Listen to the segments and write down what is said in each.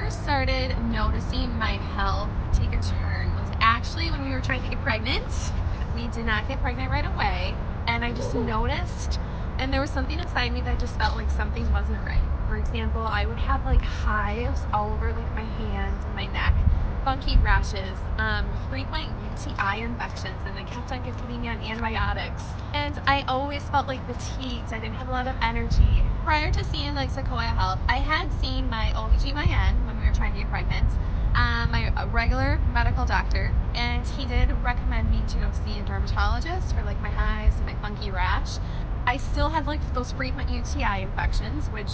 first started noticing my health take a turn was actually when we were trying to get pregnant. We did not get pregnant right away, and I just noticed, and there was something inside me that just felt like something wasn't right. For example, I would have like hives all over like my hands and my neck, funky rashes, frequent UTI infections, and they kept on getting me on antibiotics. And I always felt like fatigued. I didn't have a lot of energy. Prior to seeing like Sequoia Health, I had seen my OBGYN when we were trying to get pregnant, my regular medical doctor, and he did recommend me to go see a dermatologist for like my hives and my funky rash. I still had like those frequent UTI infections, which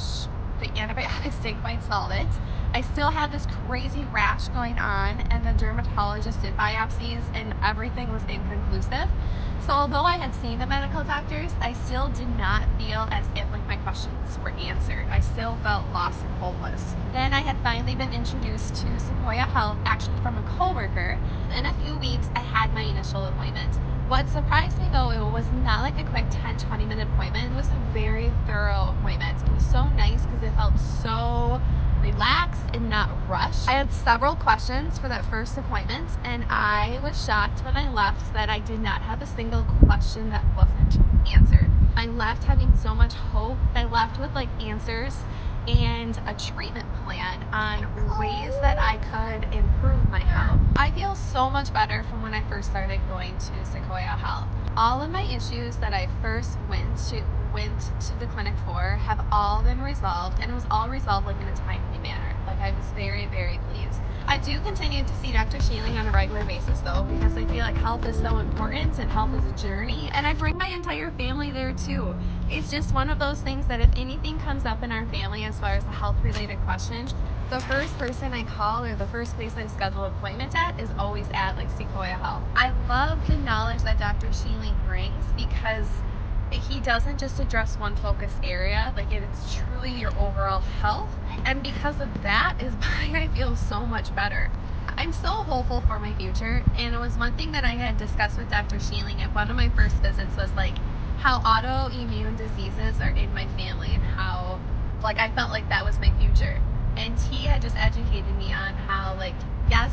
the antibiotics didn't quite solve it. I still had this crazy rash going on, and the dermatologist did biopsies, and everything was inconclusive. So although I had seen the medical doctors, I still did not feel as if like my questions were answered. I still felt lost and hopeless. Then I had finally been introduced to Sequoia Health, actually from a coworker. In a few weeks, I had my initial appointment. What surprised me though, it was not like a quick 10-20 minute appointment. It was a very thorough appointment. It was so nice because it felt so relaxed and not rushed. I had several questions for that first appointment, and I was shocked when I left that I did not have a single question that wasn't answered. I left having so much hope. I left with like answers and a treatment plan on ways that I could improve my health. I feel so much better from when I first started going to Sequoia Health. All of my issues that I first went to the clinic for have all been resolved, and it was all resolved like in a timely manner. Like I was very, very pleased. I do continue to see Dr. Shealy on a regular basis though, because I feel like health is so important and health is a journey, and I bring my entire family there too. It's just one of those things that if anything comes up in our family as far as a health related question, the first person I call or the first place I schedule an appointment at is always at like Sequoia Health. I love the knowledge that Dr. Shealy brings because he doesn't just address one focus area, like it's truly your overall health, and because of that is why I feel so much better. I'm so hopeful for my future, and it was one thing that I had discussed with Dr. Shealing at one of my first visits was like how autoimmune diseases are in my family and how like I felt like that was my future. And he had just educated me on how like yes,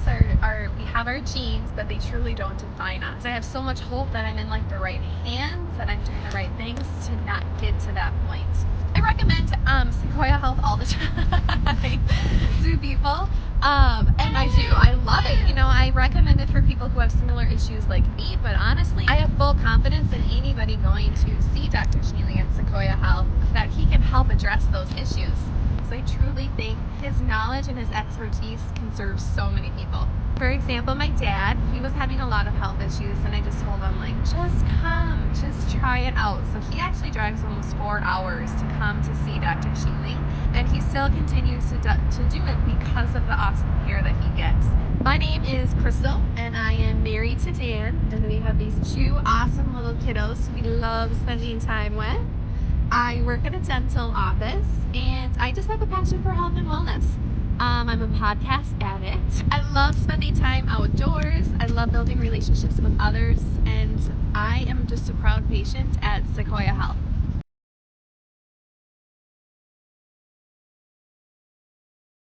we have our genes, but they truly don't define us. I have so much hope that I'm in like the right hands, that I'm doing the right things to not get to that point. I recommend Sequoia Health all the time to people. And I do. I love it. You know, I recommend it for people who have similar issues like me, but honestly, I have full confidence in anybody going to see Dr. Shealy at Sequoia Health that he can help address those issues. I truly think his knowledge and his expertise can serve so many people. For example, my dad, he was having a lot of health issues, and I just told him, like, just come, just try it out. So he actually drives almost 4 hours to come to see Dr. Shealy, and he still continues to do it because of the awesome care that he gets. My name is Crystal, and I am married to Dan, and we have these 2 awesome little kiddos we love spending time with. I work at a dental office, and I just have a passion for health and wellness. I'm a podcast addict. I love spending time outdoors. I love building relationships with others, and I am just a proud patient at Sequoia Health.